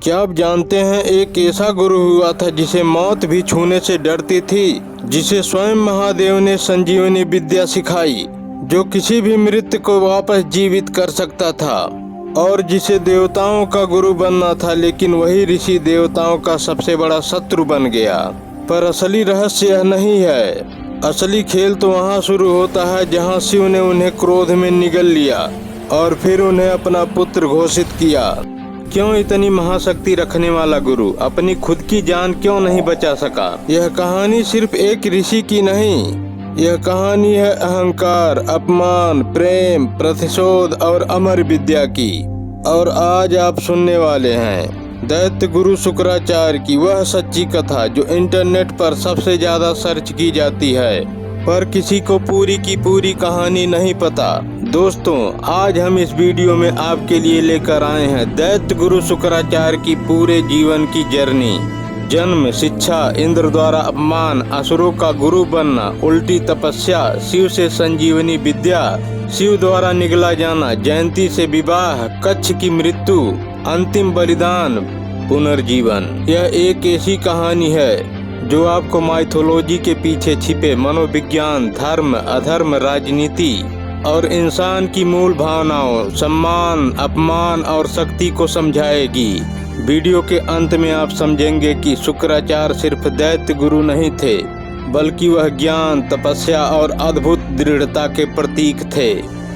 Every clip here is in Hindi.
क्या आप जानते हैं एक ऐसा गुरु हुआ था जिसे मौत भी छूने से डरती थी, जिसे स्वयं महादेव ने संजीवनी विद्या सिखाई, जो किसी भी मृत को वापस जीवित कर सकता था, और जिसे देवताओं का गुरु बनना था, लेकिन वही ऋषि देवताओं का सबसे बड़ा शत्रु बन गया। पर असली रहस्य यह नहीं है। असली खेल तो वहाँ शुरू होता है जहाँ शिव ने उन्हें क्रोध में निगल लिया और फिर उन्हें अपना पुत्र घोषित किया। क्यों इतनी महाशक्ति रखने वाला गुरु अपनी खुद की जान क्यों नहीं बचा सका? यह कहानी सिर्फ एक ऋषि की नहीं, यह कहानी है अहंकार, अपमान, प्रेम, प्रतिशोध और अमर विद्या की। और आज आप सुनने वाले हैं दैत्य गुरु शुक्राचार्य की वह सच्ची कथा जो इंटरनेट पर सबसे ज्यादा सर्च की जाती है, पर किसी को पूरी की पूरी कहानी नहीं पता। दोस्तों, आज हम इस वीडियो में आपके लिए लेकर आए हैं दैत्य गुरु शुक्राचार्य की पूरे जीवन की जर्नी। जन्म, शिक्षा, इंद्र द्वारा अपमान, असुरों का गुरु बनना, उल्टी तपस्या, शिव से संजीवनी विद्या, शिव द्वारा निगला जाना, जयंती से विवाह, कच्छ की मृत्यु, अंतिम बलिदान, पुनर्जीवन। यह एक ऐसी कहानी है जो आपको माइथोलॉजी के पीछे छिपे मनोविज्ञान, धर्म, अधर्म, राजनीति और इंसान की मूल भावनाओं, सम्मान, अपमान और शक्ति को समझाएगी। वीडियो के अंत में आप समझेंगे कि शुक्राचार्य सिर्फ दैत्य गुरु नहीं थे, बल्कि वह ज्ञान, तपस्या और अद्भुत दृढ़ता के प्रतीक थे।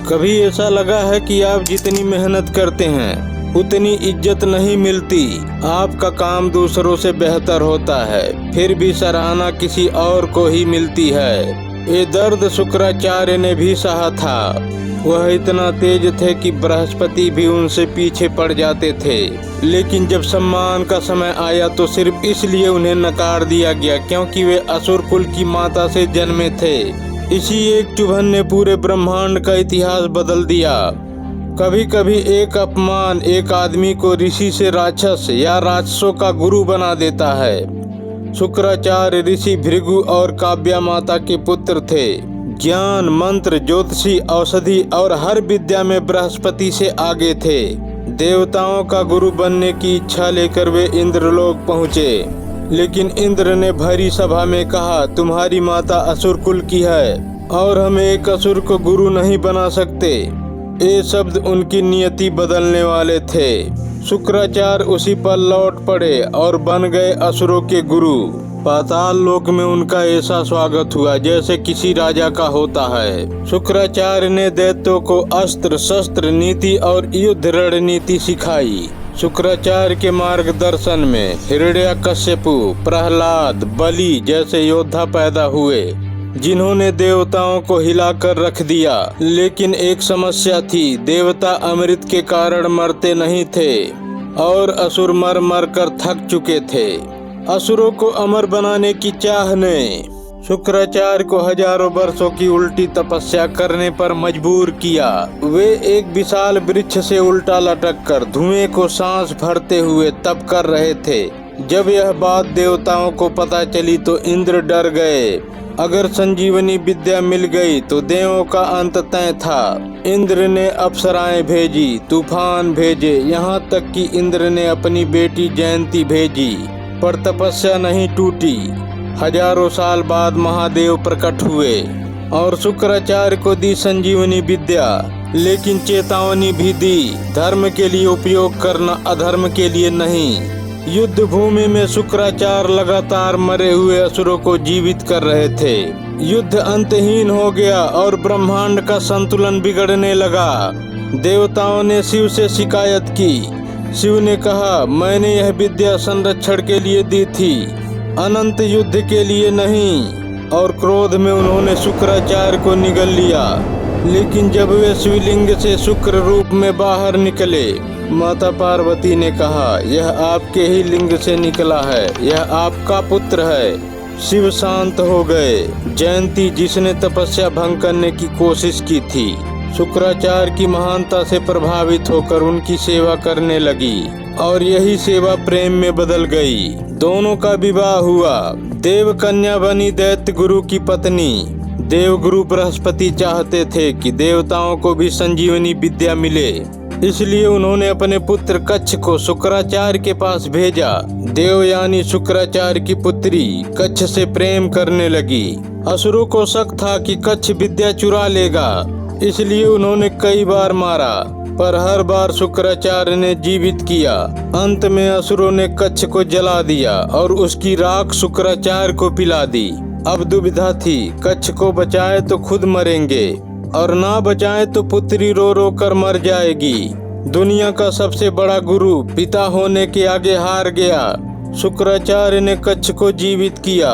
कभी ऐसा लगा है कि आप जितनी मेहनत करते हैं उतनी इज्जत नहीं मिलती, आपका काम दूसरों से बेहतर होता है, फिर भी सराहना किसी और को ही मिलती है? ये दर्द शुक्राचार्य ने भी सहा था। वह इतना तेज थे कि बृहस्पति भी उनसे पीछे पड़ जाते थे, लेकिन जब सम्मान का समय आया तो सिर्फ इसलिए उन्हें नकार दिया गया क्योंकि वे असुर कुल की माता से जन्मे थे। इसी एक चुभन ने पूरे ब्रह्मांड का इतिहास बदल दिया। कभी कभी एक अपमान एक आदमी को ऋषि से राक्षस या राक्षसों का गुरु बना देता है। शुक्राचार्य ऋषि भृगु और काव्या माता के पुत्र थे। ज्ञान, मंत्र, ज्योतिषी, औषधि और हर विद्या में बृहस्पति से आगे थे। देवताओं का गुरु बनने की इच्छा लेकर वे इंद्रलोक पहुँचे, लेकिन इंद्र ने भरी सभा में कहा, तुम्हारी माता असुर कुल की है और हम एक असुर को गुरु नहीं बना सकते। ये शब्द उनकी नियति बदलने वाले थे। शुक्राचार्य उसी पर लौट पड़े और बन गए असुरों के गुरु। पाताल लोक में उनका ऐसा स्वागत हुआ जैसे किसी राजा का होता है। शुक्राचार्य ने दैत्यों को अस्त्र शस्त्र, नीति और युद्ध रणनीति सिखाई। शुक्राचार्य के मार्गदर्शन में हिरण्यकश्यपु, प्रहलाद, बलि जैसे योद्धा पैदा हुए जिन्होंने देवताओं को हिलाकर रख दिया। लेकिन एक समस्या थी, देवता अमृत के कारण मरते नहीं थे और असुर मर मर कर थक चुके थे। असुरों को अमर बनाने की चाह ने शुक्राचार्य को हजारों वर्षों की उल्टी तपस्या करने पर मजबूर किया। वे एक विशाल वृक्ष से उल्टा लटक कर धुएं को सांस भरते हुए तप कर रहे थे। जब यह बात देवताओं को पता चली तो इंद्र डर गए। अगर संजीवनी विद्या मिल गई तो देवों का अंत तय था। इंद्र ने अप्सराएं भेजी, तूफान भेजे, यहाँ तक कि इंद्र ने अपनी बेटी जयंती भेजी, पर तपस्या नहीं टूटी। हजारों साल बाद महादेव प्रकट हुए और शुक्राचार्य को दी संजीवनी विद्या, लेकिन चेतावनी भी दी, धर्म के लिए उपयोग करना, अधर्म के लिए नहीं। युद्ध भूमि में शुक्राचार्य लगातार मरे हुए असुरों को जीवित कर रहे थे। युद्ध अंतहीन हो गया और ब्रह्मांड का संतुलन बिगड़ने लगा। देवताओं ने शिव से शिकायत की। शिव ने कहा, मैंने यह विद्या संरक्षण के लिए दी थी, अनंत युद्ध के लिए नहीं। और क्रोध में उन्होंने शुक्राचार्य को निगल लिया। लेकिन जब वे शिवलिंग से शुक्र रूप में बाहर निकले, माता पार्वती ने कहा, यह आपके ही लिंग से निकला है, यह आपका पुत्र है। शिव शांत हो गए। जयंती, जिसने तपस्या भंग करने की कोशिश की थी, शुक्राचार्य की महानता से प्रभावित होकर उनकी सेवा करने लगी और यही सेवा प्रेम में बदल गई। दोनों का विवाह हुआ। देव कन्या बनी दैत्य गुरु की पत्नी। देवगुरु बृहस्पति चाहते थे कि देवताओं को भी संजीवनी विद्या मिले, इसलिए उन्होंने अपने पुत्र कच्छ को शुक्राचार्य के पास भेजा। देवयानी शुक्राचार्य की पुत्री कच्छ से प्रेम करने लगी। असुरों को शक था कि कच्छ विद्या चुरा लेगा, इसलिए उन्होंने कई बार मारा, पर हर बार शुक्राचार्य ने जीवित किया। अंत में असुरों ने कच्छ को जला दिया और उसकी राख शुक्राचार्य को पिला दी। अब दुविधा थी, कच्छ को बचाए तो खुद मरेंगे और ना बचाए तो पुत्री रो रो कर मर जाएगी। दुनिया का सबसे बड़ा गुरु पिता होने के आगे हार गया। शुक्राचार्य ने कच्छ को जीवित किया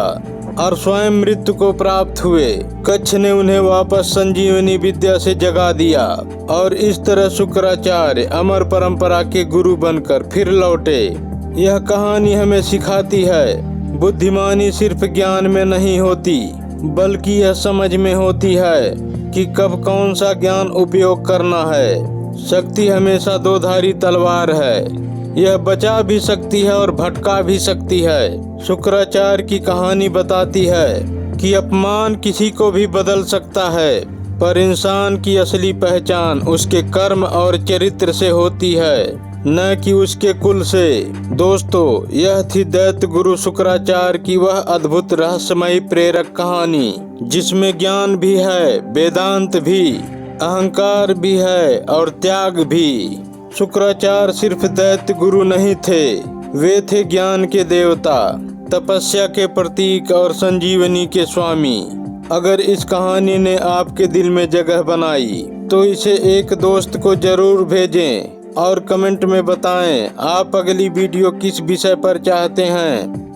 और स्वयं मृत्यु को प्राप्त हुए। कच्छ ने उन्हें वापस संजीवनी विद्या से जगा दिया और इस तरह शुक्राचार्य अमर परंपरा के गुरु बनकर फिर लौटे। यह कहानी हमें सिखाती है, बुद्धिमानी सिर्फ ज्ञान में नहीं होती, बल्कि यह समझ में होती है कि कब कौन सा ज्ञान उपयोग करना है। शक्ति हमेशा दो धारी तलवार है, यह बचा भी सकती है और भटका भी सकती है। शुक्राचार्य की कहानी बताती है कि अपमान किसी को भी बदल सकता है, पर इंसान की असली पहचान उसके कर्म और चरित्र से होती है, न कि उसके कुल से। दोस्तों, यह थी दैत्य गुरु शुक्राचार्य की वह अद्भुत रहस्यमयी प्रेरक कहानी, जिसमें ज्ञान भी है, वेदांत भी, अहंकार भी है और त्याग भी। शुक्राचार्य सिर्फ दैत्य गुरु नहीं थे, वे थे ज्ञान के देवता, तपस्या के प्रतीक और संजीवनी के स्वामी। अगर इस कहानी ने आपके दिल में जगह बनाई तो इसे एक दोस्त को जरूर भेजें और कमेंट में बताएं आप अगली वीडियो किस विषय पर चाहते हैं।